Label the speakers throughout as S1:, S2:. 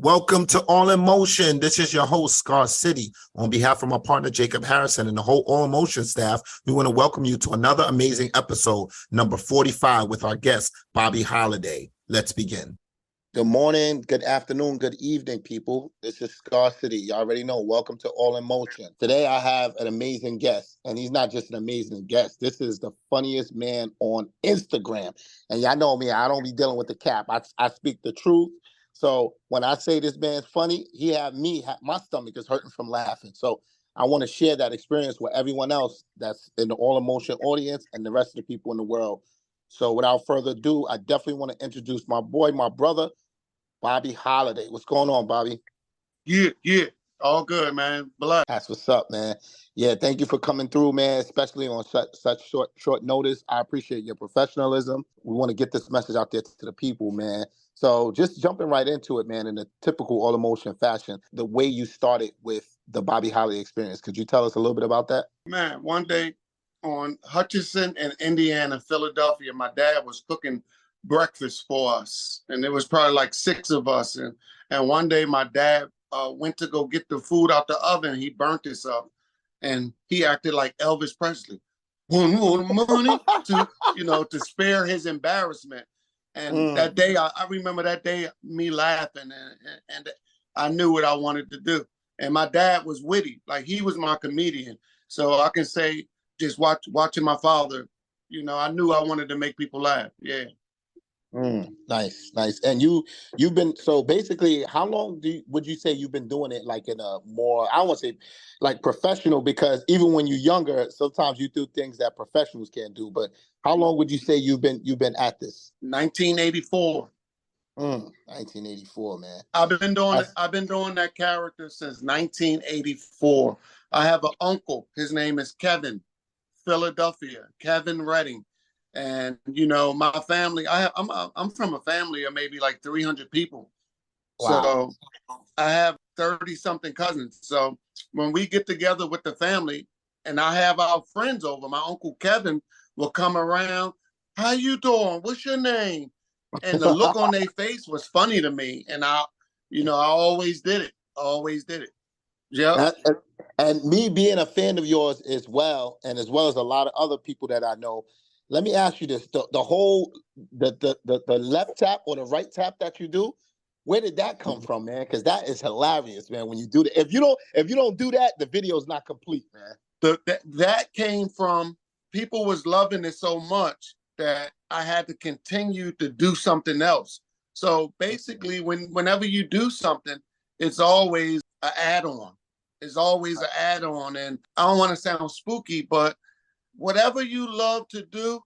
S1: Welcome to All in Motion. This is your host, Scar City. On behalf of my partner, Jacob Harrison, and the whole All in Motion staff, we want to welcome you to another amazing episode, number 45, with our guest, Bobbie Holliday. Let's begin. Good morning, good afternoon, good evening, people. This is Scar City. You already know. Welcome to All in Motion. Today, I have an amazing guest, and he's not just an amazing guest. This is the funniest man on Instagram. And y'all know me. I don't be dealing with the cap. I speak the truth. So when I say this man's funny, my stomach is hurting from laughing. So I want to share that experience with everyone else that's in the All in Motion audience and the rest of the people in the world. So without further ado, I definitely want to introduce my boy, my brother, Bobbie Holliday. What's going on, Bobbie?
S2: Yeah. All good, man. Bless.
S1: That's what's up, man. Yeah, thank you for coming through, man, especially on such short notice. I appreciate your professionalism. We want to get this message out there to the people, man. So just jumping right into it, man, in a typical All in Motion fashion, the way you started with the Bobbie Holliday experience. Could you tell us a little bit about that?
S2: Man, one day on Hutchinson and Indiana, Philadelphia, my dad was cooking breakfast for us. And there was probably like 6 of us. And one day my dad went to go get the food out the oven. He burnt himself. And he acted like Elvis Presley. One more money to spare his embarrassment. And that day, I remember that day, me laughing, and I knew what I wanted to do. And my dad was witty, like he was my comedian. So I can say, just watching my father, I knew I wanted to make people laugh. Yeah.
S1: Nice. And you've been, so basically, how long would you say you've been doing it, like in a more, I don't want to say like professional, because even when you're younger, sometimes you do things that professionals can't do, but how long would you say you've been at this?
S2: 1984.
S1: 1984, man.
S2: I've been doing that character since 1984. I have an uncle. His name is Kevin, Philadelphia, Kevin Redding. And my family, I'm from a family of maybe like 300 people. Wow. So I have 30 something cousins. So when we get together with the family and I have our friends over, my Uncle Kevin will come around. How you doing? What's your name? And the look on their face was funny to me. And I always did it. Yeah.
S1: And me being a fan of yours as well, and as well as a lot of other people that I know, let me ask you this: the whole left tap or the right tap that you do, where did that come from, man? Because that is hilarious, man. When you do that, if you don't do that, the video is not complete, man.
S2: That came from people was loving it so much that I had to continue to do something else. So basically, whenever you do something, it's always an add-on. It's always an add-on, and I don't want to sound spooky, but whatever you love to do,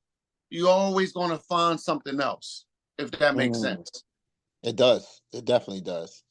S2: you're always going to find something else, if that makes sense.
S1: It does. It definitely does.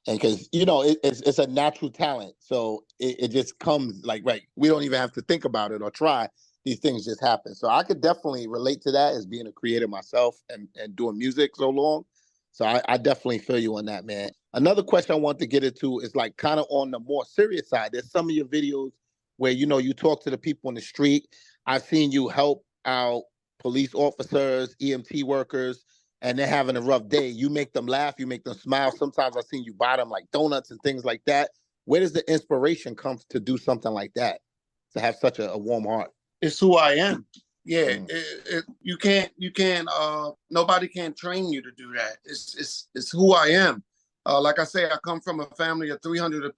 S1: And because, it's a natural talent. So it just comes like, right. We don't even have to think about it or try. These things just happen. So I could definitely relate to that as being a creator myself and doing music so long. So I definitely feel you on that, man. Another question I want to get into is like kind of on the more serious side. There's some of your videos where, you talk to the people in the street. I've seen you help out police officers, EMT workers, and they're having a rough day. You make them laugh, you make them smile. Sometimes I've seen you buy them like donuts and things like that. Where does the inspiration come to do something like that, to have such a warm heart?
S2: It's who I am. Yeah, you can't. Nobody can train you to do that. It's who I am. Like I say, I come from a family of 300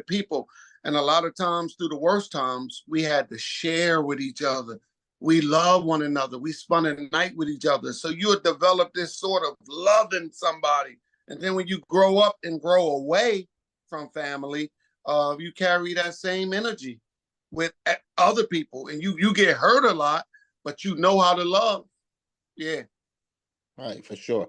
S2: people. And a lot of times, through the worst times, we had to share with each other. We love one another. We spent a night with each other. So you would develop this sort of loving somebody. And then when you grow up and grow away from family, you carry that same energy with other people. And you get hurt a lot, but you know how to love. Yeah.
S1: Right, for sure.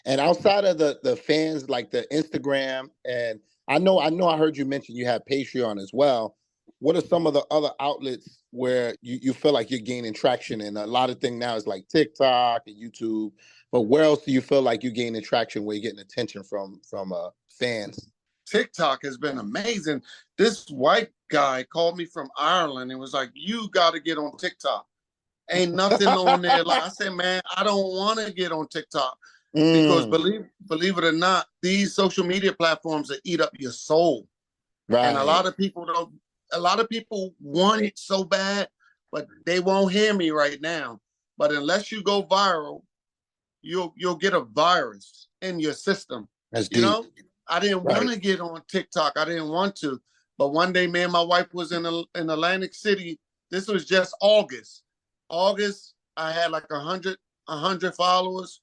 S1: And outside of the fans, like the Instagram, and I know I heard you mention you have Patreon as well. What are some of the other outlets where you feel like you're gaining traction? And a lot of things now is like TikTok and YouTube. But where else do you feel like you're gaining traction where you're getting attention from fans?
S2: TikTok has been amazing. This white guy called me from Ireland and was like, you got to get on TikTok. Ain't nothing on there. Like I said, man, I don't want to get on TikTok. because
S1: Mm,
S2: believe it or not, these social media platforms that eat up your soul. And a
S1: right.
S2: lot of people don't. A lot of people want it so bad, but they won't hear me right now. But unless you go viral, you'll get a virus in your system.
S1: That's
S2: You
S1: deep.
S2: know, I didn't want
S1: Right.
S2: to get on TikTok. I didn't want to, but one day, me and my wife was in Atlantic City. This was just August. August, I had like a hundred followers,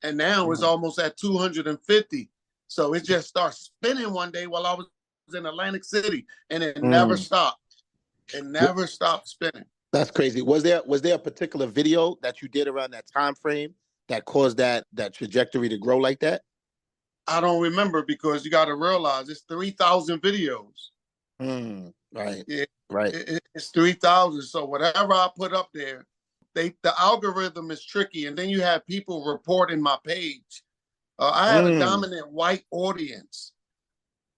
S2: and now it's
S1: Mm,
S2: almost at 250. So it just starts spinning one day while I was in Atlantic City, and it never
S1: mm.
S2: stopped. It never stopped spinning.
S1: That's crazy. Was there a particular video that you did around that time frame that caused that trajectory to grow like that?
S2: I don't remember because you got to realize it's 3,000 videos.
S1: Right.
S2: Yeah,
S1: Right.
S2: it's 3,000. So whatever I put up there, the algorithm is tricky, and then you have people reporting my page. I had a
S1: Mm,
S2: dominant white audience,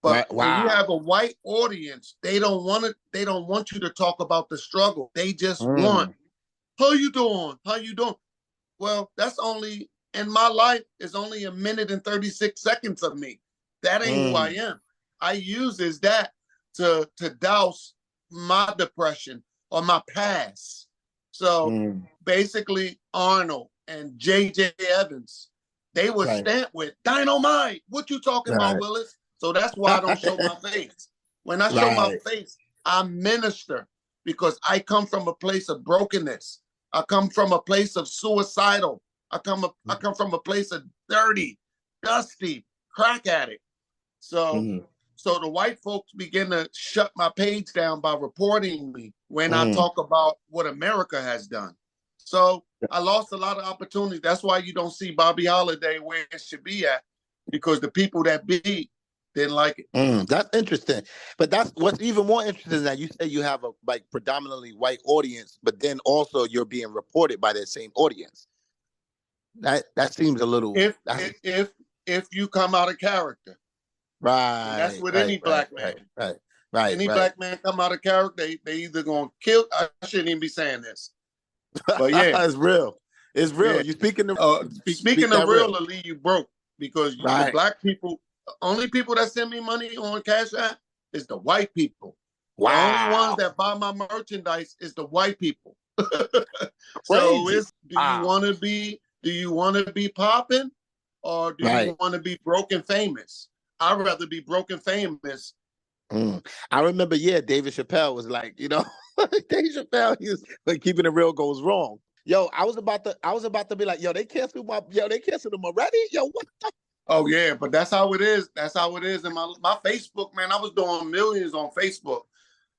S2: but
S1: right.
S2: when you
S1: Wow.
S2: have a white audience, they don't want it. They don't want you to talk about the struggle. They just want,
S1: Mm,
S2: how you doing? How you doing? Well, that's only in my life is only a minute and 36 seconds of me. That ain't who I
S1: mm,
S2: am. I uses that to douse my depression or my past. So
S1: mm.
S2: basically, Arnold and JJ Evans, they were
S1: Right.
S2: stamped with dynamite. What you talking about,
S1: Right.
S2: Willis? So that's why I don't show my face. When I show my
S1: Right.
S2: face, I minister because I come from a place of brokenness. I come from a place of suicidal. I come from a place of dirty, dusty, crack addict. So
S1: Mm,
S2: so the white folks begin to shut my page down by reporting me when I
S1: mm.
S2: talk about what America has done. So I lost a lot of opportunities. That's why you don't see Bobbie Holliday where it should be at, because the people that be didn't like it.
S1: That's interesting. But that's what's even more interesting is that you say you have a like predominantly white audience, but then also you're being reported by that same audience. That seems a little
S2: If
S1: that's
S2: if you come out of character, and that's
S1: right,
S2: with
S1: right,
S2: any
S1: right,
S2: black man.
S1: right, right, right,
S2: Any
S1: right.
S2: black man come out of character, they either gonna kill. I shouldn't even be saying this, but yeah,
S1: It's real. It's real.
S2: yeah.
S1: You speaking the speak
S2: Speaking of
S1: that
S2: real,
S1: real.
S2: it'll leave you broke because the
S1: Right.
S2: black people, the only people that send me money on Cash App is the white people. The only ones
S1: Wow.
S2: that buy my merchandise is the white people. So
S1: Crazy.
S2: it's
S1: Wow.
S2: do you want to be popping, or do you
S1: Right.
S2: want to be broken famous? I'd rather be broken famous.
S1: I remember, yeah, David Chappelle was like, David Chappelle, he was like, keeping it real goes wrong. Yo, I was about to be like, they canceled him already. Yo, what the
S2: Oh yeah, but that's how it is. That's how it is. And my Facebook, man, I was doing millions on Facebook.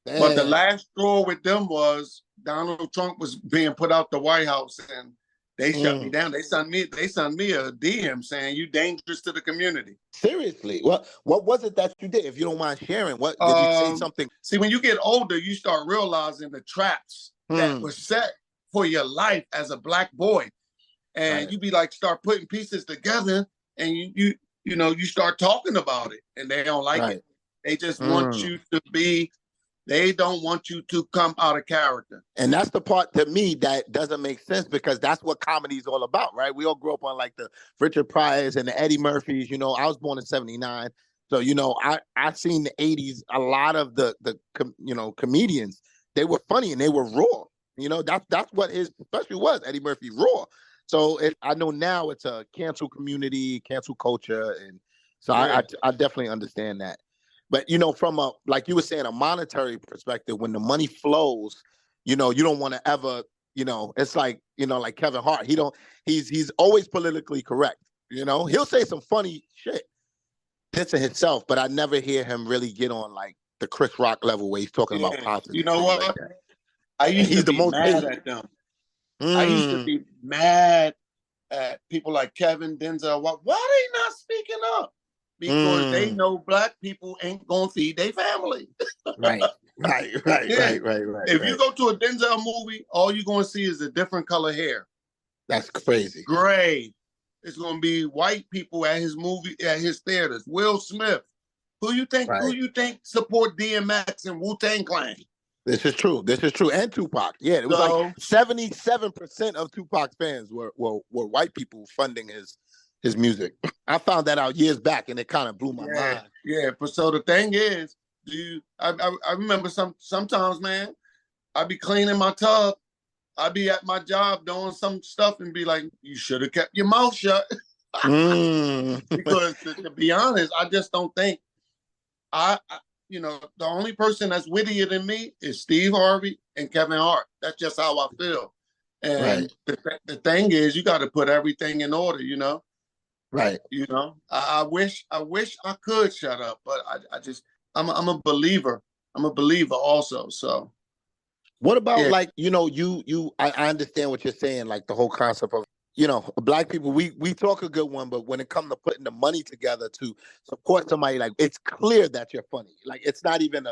S2: But the
S1: man?
S2: last straw with them was Donald Trump was being put out the White House, and they shut me
S1: Mm.
S2: down. They sent me a DM saying you dangerous to the community.
S1: Seriously. What was it that you did? If you don't mind sharing, what did you say something?
S2: See, when you get older, you start realizing the traps that
S1: Hmm.
S2: were set for your life as a black boy, and
S1: Right.
S2: you be like start putting pieces together, and you start talking about it, and they don't like
S1: Right.
S2: it. They just want
S1: Mm.
S2: you to be. They don't want you to come out of character.
S1: And that's the part to me that doesn't make sense because that's what comedy is all about, right? We all grew up on like the Richard Pryors and the Eddie Murphys. I was born in '79, so I seen the '80s. A lot of the comedians, they were funny and they were raw. That's what his especially was, Eddie Murphy, raw. So I know now it's a cancel community, cancel culture, and so
S2: Yeah,
S1: I definitely understand that. But from a like you were saying, a monetary perspective, when the money flows, you don't want to ever, it's like Kevin Hart. He's always politically correct. He'll say some funny shit, dissing himself, but I never hear him really get on like the Chris Rock level where he's talking about
S2: yeah.
S1: politics
S2: You
S1: and
S2: know
S1: things like
S2: what?
S1: that.
S2: I
S1: And
S2: used to
S1: he's the
S2: be
S1: most
S2: mad
S1: hated.
S2: at them. I used to
S1: Mm,
S2: be mad at people like Kevin, Denzel. Why they not speaking up? Because they
S1: mm,
S2: know black people ain't gonna feed their family.
S1: right, right, right,
S2: Yeah.
S1: right, right, right,
S2: If you
S1: right.
S2: go to a Denzel movie, all you're gonna see is a different color hair.
S1: That's crazy.
S2: Gray. It's gonna be white people at his theaters. Will Smith. Who
S1: Right.
S2: you think support DMX and Wu-Tang Clan?
S1: This is true. This is true. And Tupac. Yeah, it was like
S2: So
S1: 77% of Tupac's fans were white people funding his music. I found that out years back, and it kind of blew my
S2: Yeah,
S1: mind.
S2: yeah. But so the thing is, I remember sometimes, man, I'd be cleaning my tub. I'd be at my job doing some stuff and be like, you should have kept your mouth shut. Because to be honest, I just don't think the only person that's wittier than me is Steve Harvey and Kevin Hart. That's just how I feel. And the thing is, you got to put everything in order,
S1: Right.
S2: I wish I could shut up, but I'm a believer. I'm a believer also. So
S1: What about
S2: yeah.
S1: I understand what you're saying, like the whole concept of, Black people, we talk a good one, but when it comes to putting the money together to support somebody, like, it's clear that you're funny. Like, it's not even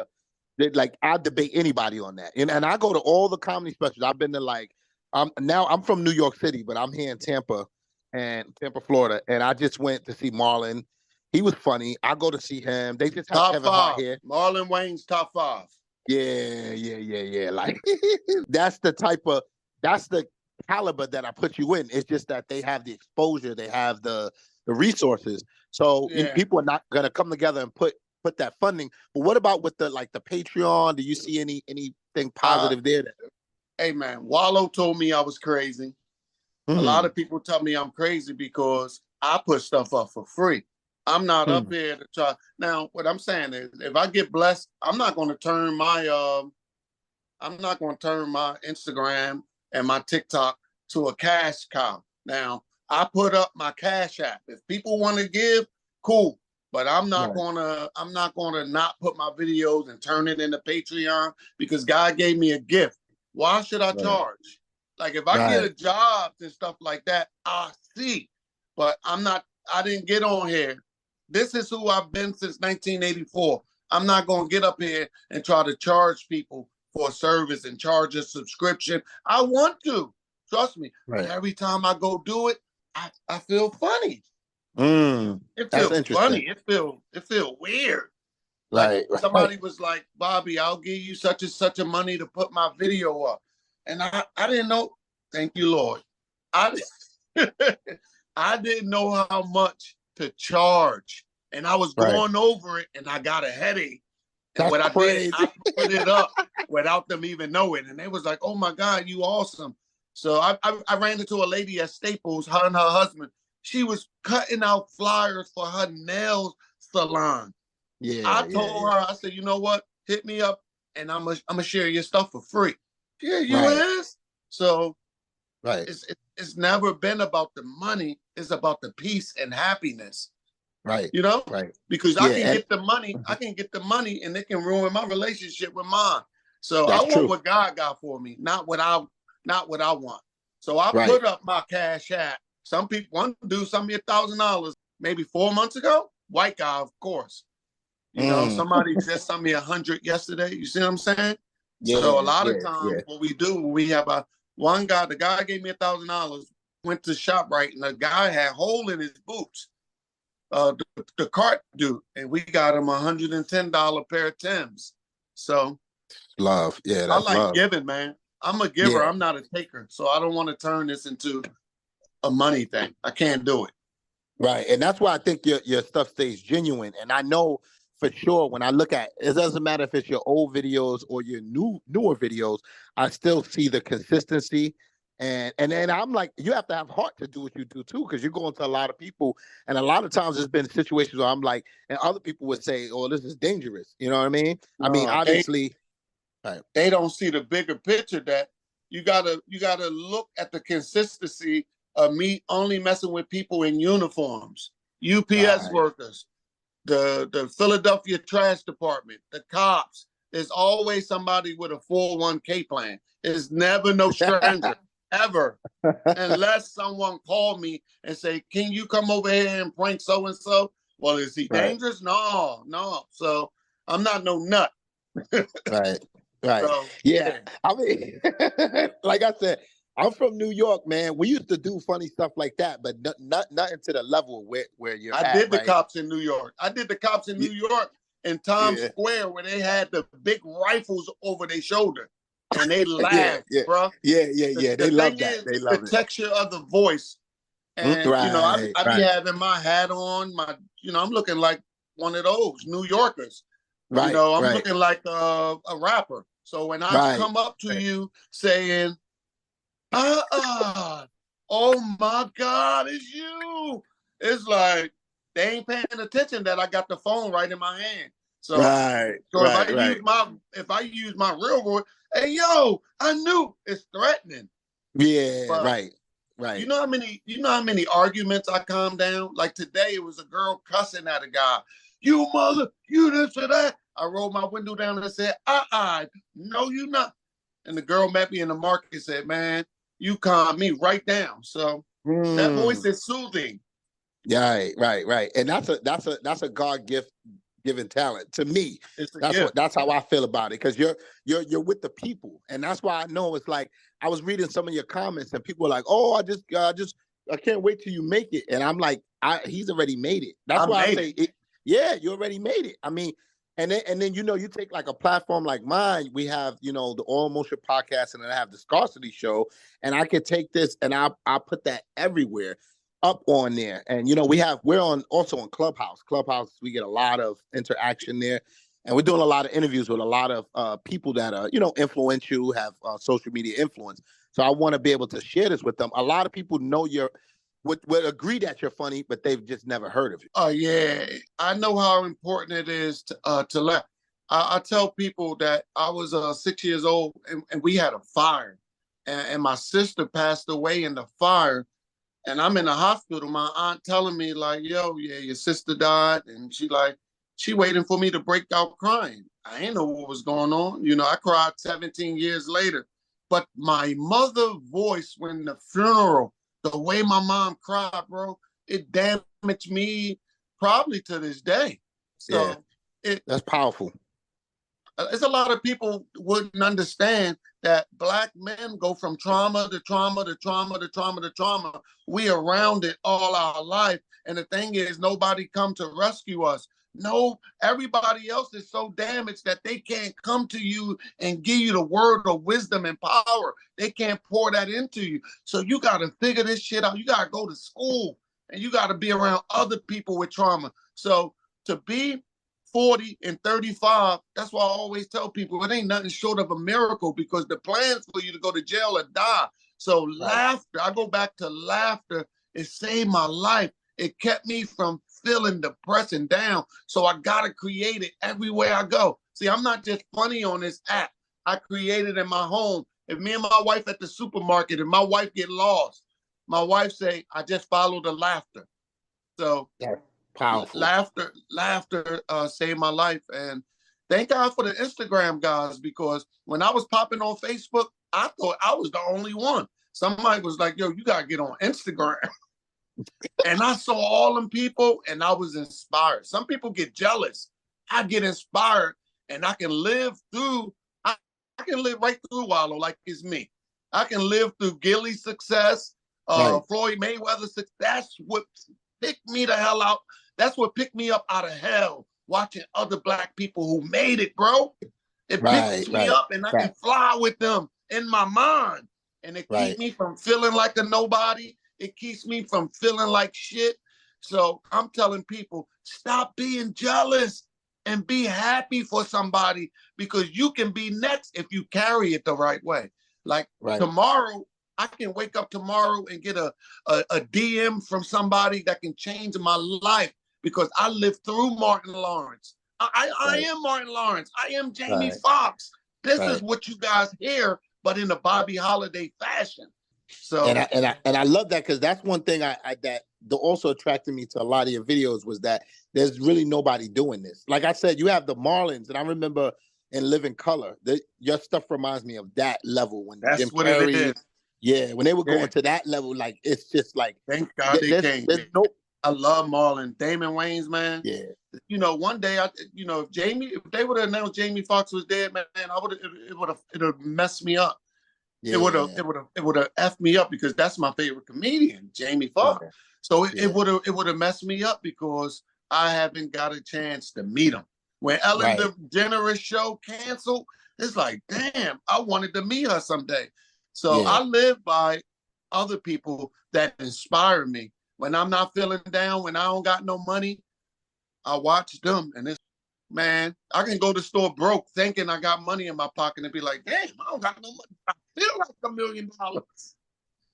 S1: I debate anybody on that. And I go to all the comedy specials. I've been to I'm from New York City, but I'm here in Tampa, Florida. And I just went to see Marlon. He was funny. I go to see him. They just have
S2: Top
S1: Kevin Hart
S2: 5.
S1: here.
S2: Marlon Wayne's top 5.
S1: Yeah. Like, that's the caliber that I put you in. It's just that they have the exposure, they have the resources. So people are not gonna come together and put that funding. But what about with the Patreon? Do you see anything positive there?
S2: Hey man, Wallow told me I was crazy. A lot of people tell me I'm crazy because I put stuff up for free. I'm not up here to try. Now, what I'm saying is, if I get blessed, I'm not going to turn my Instagram and my TikTok to a cash cow. Now, I put up my Cash App. If people want to give, cool. But I'm not gonna not put my videos and turn it into Patreon because God gave me a gift. Why should I charge? Like, if I get a job and stuff like that, I see. But I didn't get on here. This is who I've been since 1984. I'm not going to get up here and try to charge people for a service and charge a subscription. I want to. Trust me. But every time I go do it, I feel funny. It feels funny. It feel weird. Like somebody was like, Bobby, I'll give you such and such a money to put my video up. And I didn't know. Thank you, Lord. I didn't know how much to charge. And I was going over it and I got a headache. And what I did, I put it up without them even knowing. And they was like, oh my God, you awesome. So I ran into a lady at Staples, her and her husband. She was cutting out flyers for her nail salon. I told her, I said, you know what? Hit me up and I'm gonna share your stuff for free. Yeah, you is. So it's never been about the money. It's about the peace and happiness.
S1: Right.
S2: Because I can get the money and it can ruin my relationship with mine. So I want what God got for me, not what I want. So I put up my Cash App. Some people, one dude sent me $1,000 maybe 4 months ago. White guy, of course. Somebody just sent me 100 yesterday. You see what I'm saying? So a lot of times what we do, we have the guy gave me $1,000, went to ShopRite, and the guy had a hole in his boots. The cart dude, and we got him $110 pair of Timbs. So
S1: love. Yeah,
S2: that's I like love. Giving, man. I'm a giver. I'm not a taker. So I don't want to turn this into a money thing. I can't do it.
S1: Right. And that's why I think your stuff stays genuine. And I know for sure when I look at it, doesn't matter if it's your old videos or your newer videos, I still see the consistency. And then I'm like, you have to have heart to do what you do too, because you're going to a lot of people. And a lot of times there's been situations where I'm like, and other people would say, oh, this is dangerous. You know what I mean? I mean, obviously.
S2: They don't see the bigger picture that you gotta look at the consistency of me only messing with people in uniforms, UPS workers, the Philadelphia trash department, the cops. There's always somebody with a 401k plan. There's never no stranger. Ever, unless someone called me and say, can you come over here and prank so-and-so? Well, is he dangerous? No. So I'm not no nut.
S1: Right. So, yeah. I mean, like I said, I'm from New York, man. We used to do funny stuff like that, but nothing to the level where you're at.
S2: I did the cops in New York. I did the cops in New York in Times Square where they had the big rifles over their shoulder. And they laughed, bro.
S1: Yeah. They love that. They love
S2: the texture of the voice And
S1: Right,
S2: I be
S1: right,
S2: having my hat on, I'm looking like one of those New Yorkers.
S1: right,
S2: I'm
S1: right,
S2: looking like a rapper. So when I
S1: right,
S2: come up to
S1: right,
S2: you saying, oh my God, it's you. It's like they ain't paying attention that I got the phone right in my hand. So
S1: right,
S2: so
S1: right, right.
S2: if I use my real voice, hey yo, I knew it's threatening.
S1: Yeah,
S2: But
S1: right, right.
S2: you know how many arguments I calm down? Like today it was a girl cussing at a guy. You mother, you this or that. I rolled my window down and said, no, you not. And the girl met me in the market and said, man, you calm me right down. So that voice
S1: Mm.
S2: is soothing.
S1: Right, right, right. And that's a God given talent to me.
S2: It's a gift.
S1: That's how I feel about it. Because you're with the people. And that's why I know it's like I was reading some of your comments and people were like, oh, I can't wait till you make it. And I'm like, he's already made it. That's
S2: I
S1: why I
S2: made
S1: say
S2: it.
S1: it, yeah, you already made it. I mean, and then you take like a platform like mine. We have, the All Emotion podcast, and then I have the Scarcity Show, and I could take this and I'll put that everywhere up on there. And we're also on Clubhouse. Clubhouse, we get a lot of interaction there. And we're doing a lot of interviews with a lot of people that are, influential, have social media influence. So I want to be able to share this with them. A lot of people know would agree that you're funny, but they've just never heard of you.
S2: Oh yeah, I know how important it is to laugh. I tell people that I was 6 years old and we had a fire, and my sister passed away in the fire, and I'm in the hospital. My aunt telling me like, "Yo, yeah, your sister died," and she waiting for me to break out crying. I ain't know what was going on. I cried 17 years later, but my mother voice when the funeral, the way my mom cried, bro, it damaged me probably to this day.
S1: Yeah,
S2: So it
S1: that's powerful.
S2: it's a lot of people wouldn't understand that Black men go from trauma to trauma to trauma to trauma to trauma. We around it all our life. And the thing is, nobody come to rescue us. No, everybody else is so damaged that they can't come to you and give you the word of wisdom and power. They can't pour that into you. So you got to figure this shit out. You got to go to school and you got to be around other people with trauma. So to be 40 and 35, that's why I always tell people it ain't nothing short of a miracle, because the plan's for you to go to jail or die. So
S1: Right,
S2: laughter, I go back to laughter. It saved my life. It kept me from feeling depressed and down. So I gotta create it everywhere I go. See, I'm not just funny on this app. I create it in my home. If me and my wife at the supermarket, if my wife get lost, my wife say, I just follow the laughter. So
S1: that's powerful.
S2: laughter saved my life. And thank God for the Instagram guys, because when I was popping on Facebook, I thought I was the only one. Somebody was like, yo, you gotta get on Instagram. And I saw all them people and I was inspired. Some people get jealous. I get inspired and I can live through, I can live right through Wallow like it's me. I can live through Gilly's success,
S1: Right,
S2: Floyd Mayweather's success. That's what picked me the hell out. That's what picked me up out of hell, watching other Black people who made it, bro. It
S1: right,
S2: picks me
S1: right,
S2: up and I
S1: right,
S2: can fly with them in my mind. And it keeps
S1: right,
S2: me from feeling like a nobody. It keeps me from feeling like shit. So I'm telling people, stop being jealous and be happy for somebody, because you can be next if you carry it the right way. Like
S1: right,
S2: tomorrow, I can wake up tomorrow and get a DM from somebody that can change my life, because I lived through Martin Lawrence. I
S1: right,
S2: am Martin Lawrence. I am Jamie
S1: right,
S2: Foxx. This is
S1: right.
S2: what you guys hear, but in a Bobbie Holliday fashion.
S1: And
S2: So
S1: I love that, because that's one thing that also attracted me to a lot of your videos was that there's really nobody doing this. Like I said, you have the Marlins, and I remember in Living Color, your stuff reminds me of that level when Jim
S2: that's what it is.
S1: Carrey, yeah, when they were
S2: Yeah.
S1: going to that level, like it's just like
S2: Thank God they came.
S1: there's no,
S2: I love Marlon. Damon Wayans, man.
S1: yeah,
S2: One day if they would have announced Jamie Foxx was dead, man, it would have messed me up.
S1: yeah,
S2: It would have effed me up, because that's my favorite comedian, Jamie Foxx.
S1: yeah,
S2: So
S1: yeah,
S2: it would have messed me up, because I haven't got a chance to meet him. When Ellen
S1: right,
S2: DeGeneres show canceled, it's like, damn, I wanted to meet her someday. So
S1: yeah,
S2: I live by other people that inspire me. When I'm not feeling down, when I don't got no money, I watch them, and it's, man, I can go to the store broke thinking I got money in my pocket and be like, damn, I don't got no money. I feel like $1 million.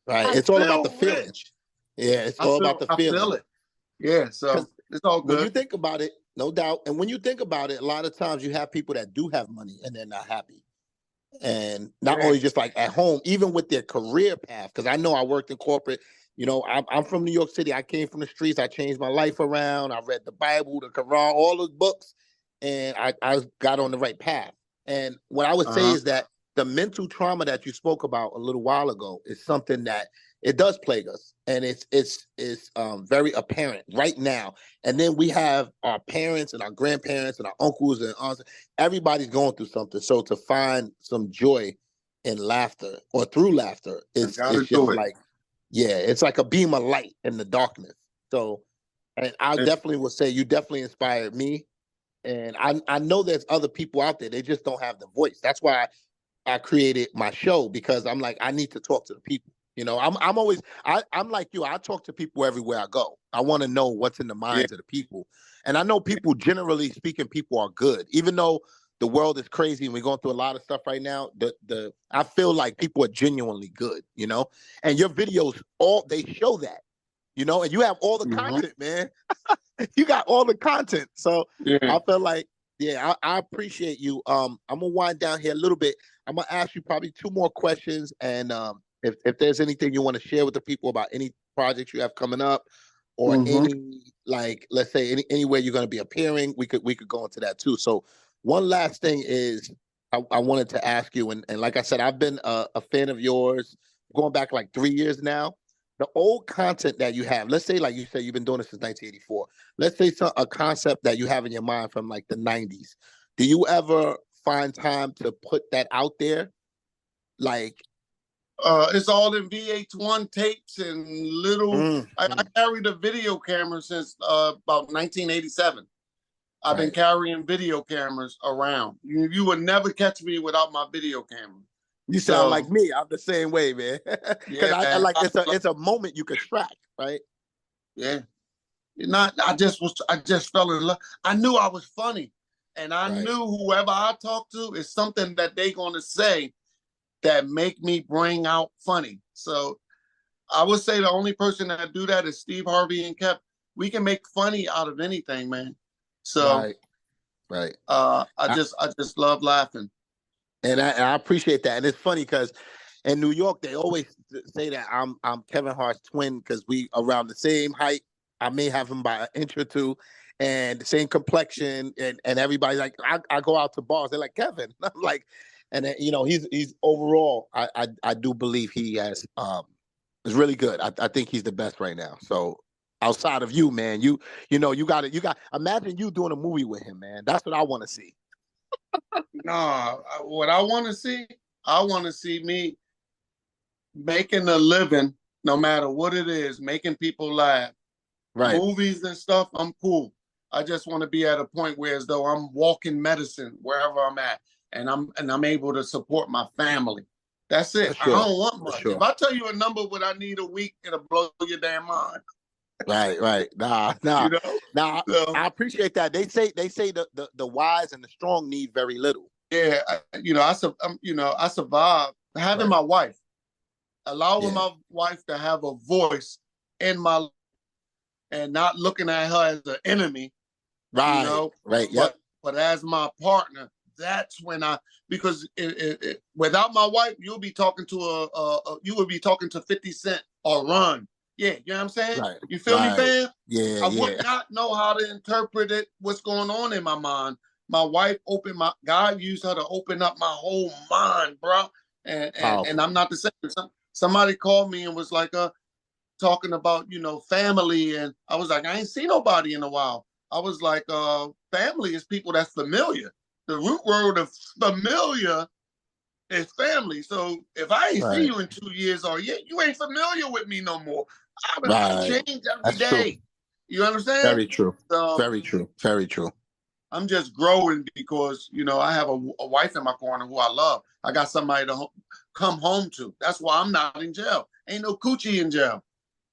S1: Right.
S2: I
S1: It's all about the
S2: feel
S1: feeling.
S2: rich.
S1: Yeah, it's all about the
S2: I
S1: feeling.
S2: feel it. Yeah, so it's all
S1: When you
S2: good.
S1: think about it, no doubt. And when you think about it, a lot of times you have people that do have money and they're not happy. And not
S2: Yeah.
S1: only just like at home, even with their career path. Because I know I worked in corporate. You know, I'm from New York City. I came from the streets. I changed my life around. I read the Bible, the Quran, all those books, and I got on the right path. And what I would say is that the mental trauma that you spoke about a little while ago is something that it does plague us, and it's very apparent right now. And then we have our parents and our grandparents and our uncles and aunts. Everybody's going through something. So to find some joy in laughter or through laughter, it's
S2: Gotta
S1: just
S2: do it.
S1: like, yeah, it's like a beam of light in the darkness. So, and I definitely would say you definitely inspired me. And I know there's other people out there. They just don't have the voice. That's why I created my show, because I'm like, I need to talk to the people. You know, I'm always I'm like you. I talk to people everywhere I go. I want to know what's in the
S2: Yeah.
S1: minds of the people. And I know people, generally speaking, people are good. Even though the world is crazy and we're going through a lot of stuff right now, I feel like people are genuinely good, you know? And your videos, they show that, you know, and you have all the content, man. You got all the content. So
S2: Yeah.
S1: I feel like, yeah, I appreciate you. I'm gonna wind down here a little bit. I'm gonna ask you probably 2 more questions, and if there's anything you want to share with the people about any projects you have coming up, or any, like, let's say anywhere you're going to be appearing, we could go into that too. So one last thing is, I wanted to ask you, and like I said, I've been a fan of yours going back like 3 years now. The old content that you have, let's say, like you said, you've been doing it since 1984. Let's say a concept that you have in your mind from like the 90s. Do you ever find time to put that out there? Like,
S2: It's all in VH1 tapes and little. I carried a video camera since about 1987. I've been carrying video cameras around. You would never catch me without my video camera.
S1: You sound like me. I'm the same way, man. Because
S2: Yeah,
S1: I like, it's a moment you could track, right?
S2: yeah. I just fell in love. I knew I was funny, and I knew whoever I talk to is something that they gonna say that make me bring out funny. So I would say the only person that do that is Steve Harvey and Kev. We can make funny out of anything, man. So
S1: right.
S2: I just love laughing.
S1: And I appreciate that. And it's funny because in New York, they always say that I'm Kevin Hart's twin, because we around the same height. I may have him by an inch or two, and the same complexion. And everybody's like, I go out to bars, they're like, Kevin. I'm like, and then, you know, he's overall, I do believe he has is really good. I think he's the best right now. So outside of you, man, you know, you got imagine you doing a movie with him, man. That's what I want to see.
S2: No, what I want to see me making a living, no matter what it is, making people laugh.
S1: Right.
S2: Movies and stuff, I'm cool. I just want to be at a point where, as though I'm walking medicine wherever I'm at, and I'm able to support my family. That's it.
S1: Sure.
S2: I don't want much.
S1: Sure.
S2: If I tell you a number what I need a week, it'll blow your damn mind.
S1: Right. Nah.
S2: You know? So,
S1: I appreciate that. They say the wise and the strong need very little.
S2: yeah, I survived having my wife, allowing my wife to have a voice in my life, and not looking at her as an enemy.
S1: Right.
S2: You know?
S1: Right. Yep.
S2: But as my partner, that's when because without my wife, you'll be talking to you would be talking to 50 Cent or Run. Yeah, you know what I'm saying?
S1: Right.
S2: You feel me, fam?
S1: Yeah.
S2: I would not know how to interpret it, what's going on in my mind. My wife God used her to open up my whole mind, bro. And I'm not the same. Somebody called me and was like, talking about, family. And I was like, I ain't seen nobody in a while. I was like, family is people that's familiar. The root word of familiar is family. So if I ain't see you in 2 years or you ain't familiar with me no more. I change every day. You understand?
S1: Very true.
S2: So
S1: Very true. Very true.
S2: I'm just growing because, you know, I have a wife in my corner who I love. I got somebody to come home to. That's why I'm not in jail. Ain't no coochie in jail.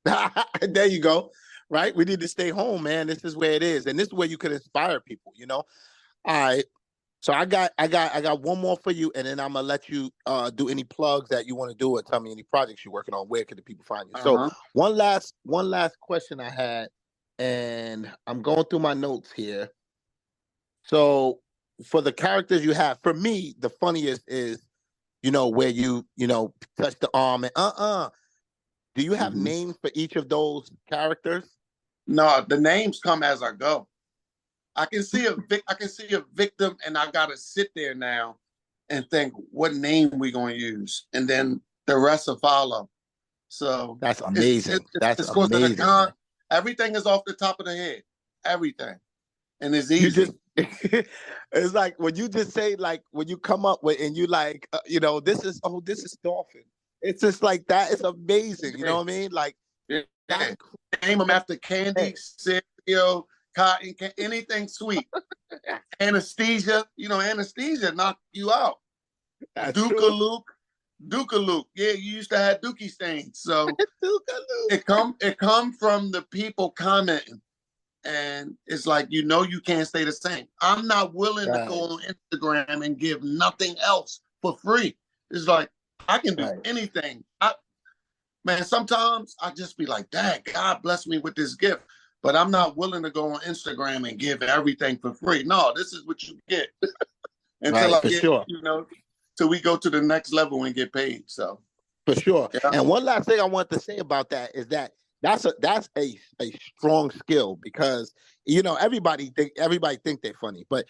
S1: There you go. Right? We need to stay home, man. This is where it is. And this is where you could inspire people, you know? All right. So I got one more for you, and then I'm gonna let you do any plugs that you want to do, or tell me any projects you're working on. Where can the people find you? So one last question I had, and I'm going through my notes here. So for the characters you have, for me, the funniest is, you know, where you touch the arm and do you have names for each of those characters?
S2: No, the names come as I go. I can see a victim, and I gotta sit there now and think what name we gonna use, and then the rest will follow. So
S1: that's amazing. That's amazing.
S2: Everything is off the top of the head. Everything, and it's easy.
S1: It's like when you just say, like, when you come up with, and you like, you know, this is Dolphin. It's just like that. It's amazing. You know what I mean? Like,
S2: name them after candy, cereal, cotton, anything sweet. Anesthesia, you know, anesthesia knock you out. Duke. Yeah, you used to have dookie stains. So it come from the people commenting. And it's like, you know, you can't stay the same. I'm not willing to go on Instagram and give nothing else for free. It's like, I can do anything. Man, sometimes I just be like, dang, God bless me with this gift. But I'm not willing to go on Instagram and give everything for free. No, this is what you get. Until I get, you know, till we go to the next level and get paid. So
S1: for sure. Yeah. And one last thing I want to say about that is that that's a strong skill, because, you know, everybody think they're funny, but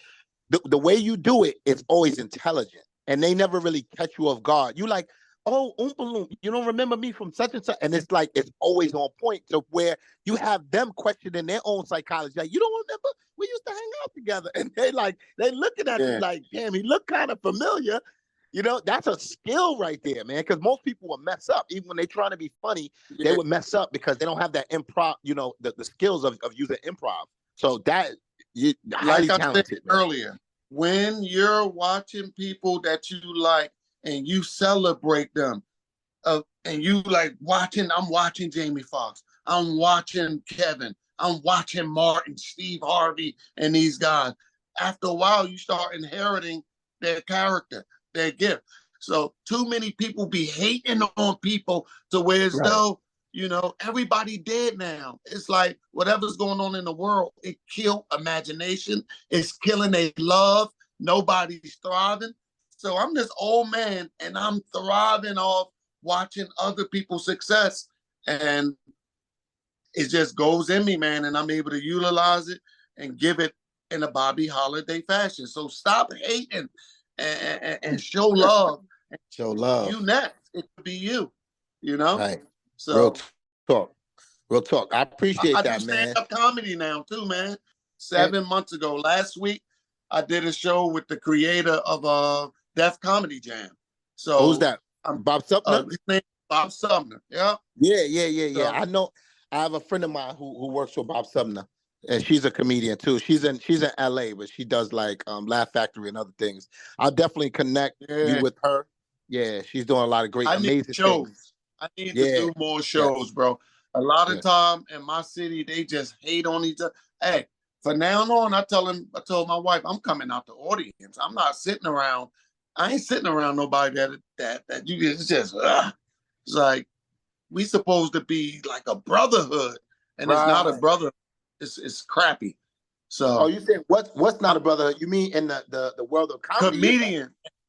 S1: the way you do it, it's always intelligent, and they never really catch you off guard. You like, oh, Oompa Loompa, you don't remember me from such and such, and it's like, it's always on point, to where you have them questioning their own psychology. Like, you don't remember? We used to hang out together, and they looking at you like, damn, he looked kind of familiar. You know, that's a skill right there, man, because most people will mess up. Even when they're trying to be funny, they would mess up because they don't have that improv, you know, the skills of using improv. So that, you highly talented.
S2: Said earlier, when you're watching people that you like and you celebrate them, and you like I'm watching Jamie Foxx, I'm watching Kevin, I'm watching Martin, Steve Harvey, and these guys. After a while, you start inheriting their character, their gift. So too many people be hating on people to where as though, you know, everybody dead now. It's like whatever's going on in the world, it killed imagination. It's killing a love. Nobody's thriving. So I'm this old man, and I'm thriving off watching other people's success. And it just goes in me, man, and I'm able to utilize it and give it in a Bobbie Holliday fashion. So stop hating and show love.
S1: Show love.
S2: You next. It could be you, you know?
S1: Right.
S2: So
S1: Real talk. I appreciate that, man. I do
S2: stand-up comedy now too, man. 7 months ago, last week, I did a show with the creator of Def Comedy Jam. So
S1: who's that? Bob Sumner?
S2: His name is Bob Sumner. Yeah.
S1: Yeah. I know. I have a friend of mine who works with Bob Sumner, and she's a comedian too. She's in LA, but she does like Laugh Factory and other things. I'll definitely connect you with her. Yeah, she's doing a lot of great, amazing shows. Things.
S2: I need to do more shows, bro. A lot of time in my city, they just hate on each other. Hey, from now on, I told my wife, I'm coming out the audience. I'm not sitting around. I ain't sitting around nobody that you just it's like, we supposed to be like a brotherhood, and it's not a brotherhood. It's crappy. So
S1: you saying what's not a brotherhood? You mean in the world of comedy?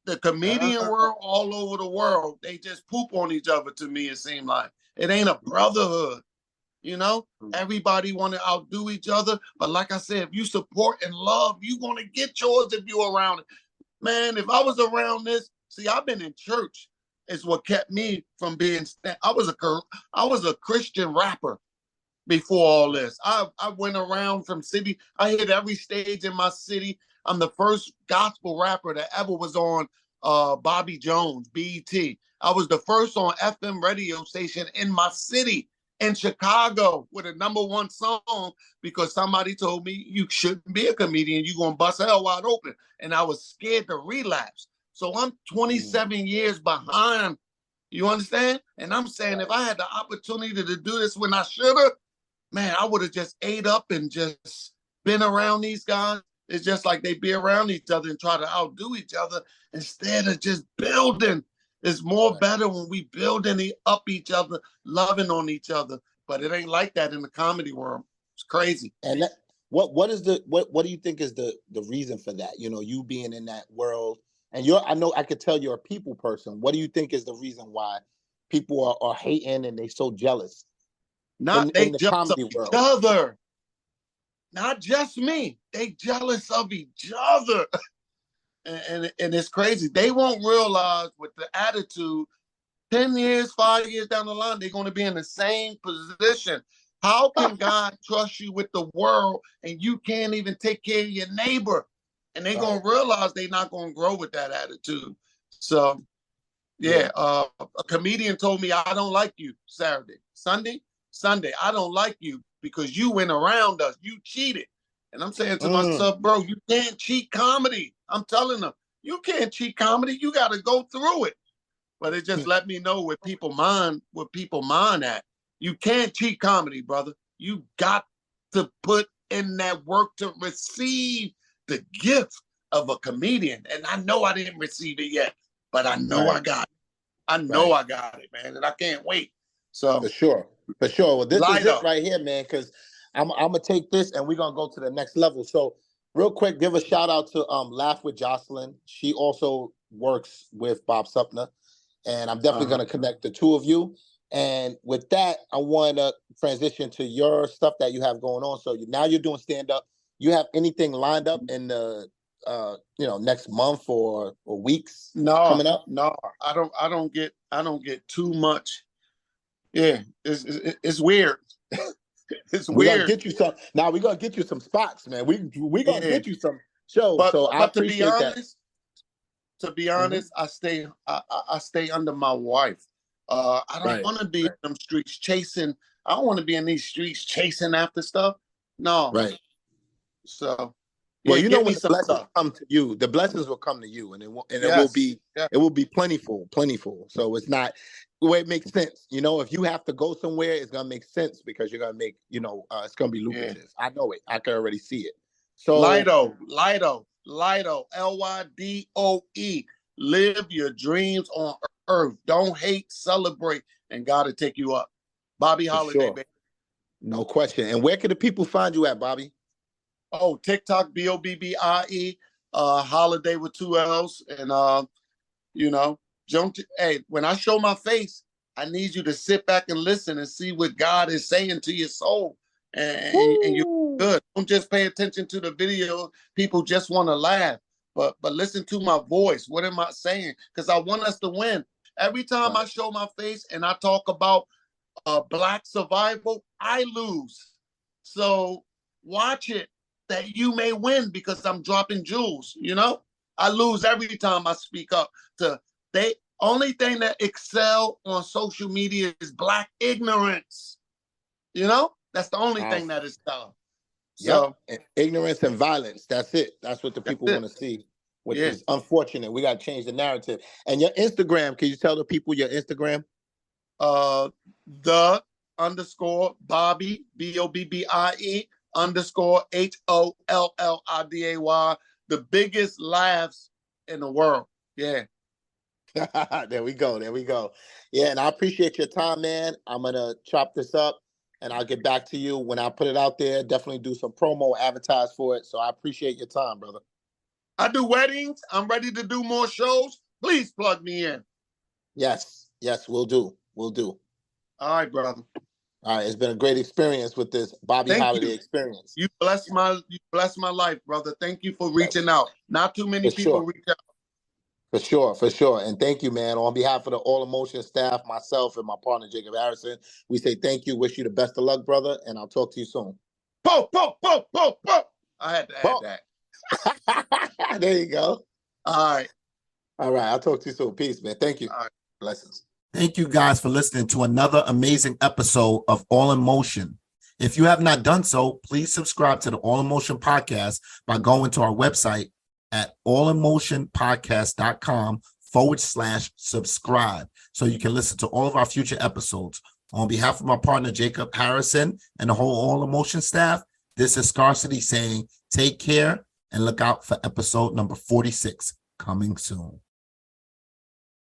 S2: The comedian world all over the world, they just poop on each other. To me, it seemed like it ain't a brotherhood. You know, everybody want to outdo each other, but like I said, if you support and love, you want to get yours if you're around it. Man, if I was around this, see, I've been in church. It's what kept me from being. I was a Christian rapper before all this. I went around from city. I hit every stage in my city. I'm the first gospel rapper that ever was on Bobby Jones, BET. I was the first on FM radio station in my city. in Chicago with a #1 song because somebody told me you shouldn't be a comedian. You're going to bust hell wide open. And I was scared to relapse. So I'm 27 years behind. You understand? And I'm saying if I had the opportunity to do this when I should have, man, I would have just ate up and just been around these guys. It's just like they be around each other and try to outdo each other instead of just building. It's more better when we building up each other, loving on each other. But it ain't like that in the comedy world. It's crazy.
S1: And that, what do you think is the reason for that? You know, you being in that world, and I know I could tell you're a people person. What do you think is the reason why people are hating and they so jealous?
S2: They
S1: in the
S2: jealous of
S1: comedy
S2: each
S1: world.
S2: other. Not just me. They jealous of each other. And it's crazy. They won't realize with the attitude, 10 years, 5 years down the line, they're going to be in the same position. How can God trust you with the world and you can't even take care of your neighbor? And they're going to realize they're not going to grow with that attitude. So, a comedian told me, I don't like you Saturday. Sunday, I don't like you because you went around us. You cheated. And I'm saying to myself, bro, you can't cheat comedy. I'm telling them, you can't cheat comedy. You got to go through it. But it just let me know where people mind at. You can't cheat comedy, brother. You got to put in that work to receive the gift of a comedian. And I know I didn't receive it yet, but I know I got it. I know I got it, man. And I can't wait. So
S1: For sure. Well, this is
S2: Lido.
S1: it right here, man, because I'm gonna take this and we're gonna go to the next level. So real quick, give a shout out to Laugh with Jocelyn. She also works with Bob Supner. And I'm definitely gonna connect the two of you. And with that, I want to transition to your stuff that you have going on. So now you're doing stand-up. You have anything lined up in the next month or weeks coming up?
S2: No, I don't get too much. Yeah, it's weird. It's
S1: We're gonna
S2: weird.
S1: get you some. Now we're gonna get you some spots, man. We gonna get you some shows.
S2: But
S1: So I
S2: to be
S1: appreciate
S2: honest, I stay under my wife. I don't want to be in them streets chasing. I don't want to be in these streets chasing after stuff. No.
S1: Right.
S2: So
S1: Well, you know,
S2: give me
S1: when the
S2: some
S1: blessings
S2: stuff.
S1: come to you, the blessings will come to you, and it
S2: Yes.
S1: will be plentiful. So it's not the way it makes sense. You know, if you have to go somewhere, it's gonna make sense because you're gonna make, it's gonna be lucrative. I know it. I can already see it. So
S2: Lido, Lydoe. Live your dreams on earth. Don't hate, celebrate, and God will take you up. Bobbie Holliday, baby.
S1: No question. And where can the people find you at, Bobbie?
S2: Oh, TikTok, Bobbie, Holiday with 2 L's. And hey, when I show my face, I need you to sit back and listen and see what God is saying to your soul. And you're good. Don't just pay attention to the video. People just want to laugh. But listen to my voice. What am I saying? Because I want us to win. Every time I show my face and I talk about Black survival, I lose. So watch it that you may win because I'm dropping jewels. I lose every time I speak up. They only thing that excel on social media is Black ignorance. That's the only thing that is done. So
S1: ignorance and violence. That's it. That's what the people want to see, which is unfortunate. We got to change the narrative. And your Instagram, can you tell the people your Instagram?
S2: The _ Bobbie, Bobbie _ HOLLIDAY. The biggest laughs in the world. Yeah.
S1: There we go. Yeah, and I appreciate your time, man. I'm gonna chop this up and I'll get back to you when I put it out there. Definitely do some promo, advertise for it. So I appreciate your time, brother.
S2: I do weddings. I'm ready to do more shows. Please plug me in.
S1: Yes, we'll do. All
S2: right, brother.
S1: All right, it's been a great experience with this Bobbie Holliday experience.
S2: You bless my life, brother. Thank you for reaching out. Not too many people reach out.
S1: For sure. And thank you, man. On behalf of the All Emotion staff, myself, and my partner, Jacob Harrison, we say thank you. Wish you the best of luck, brother. And I'll talk to you soon.
S2: Po. I had to add
S1: that. There you go.
S2: All right.
S1: I'll talk to you soon. Peace, man. Thank you.
S2: All right.
S1: Blessings. Thank you guys for listening to another amazing episode of All in Motion. If you have not done so, please subscribe to the All in Motion podcast by going to our website at allinmotionpodcast.com/subscribe so you can listen to all of our future episodes. On behalf of my partner, Jacob Harrison, and the whole All in Motion staff, this is Scarcity saying take care and look out for episode number 46 coming soon.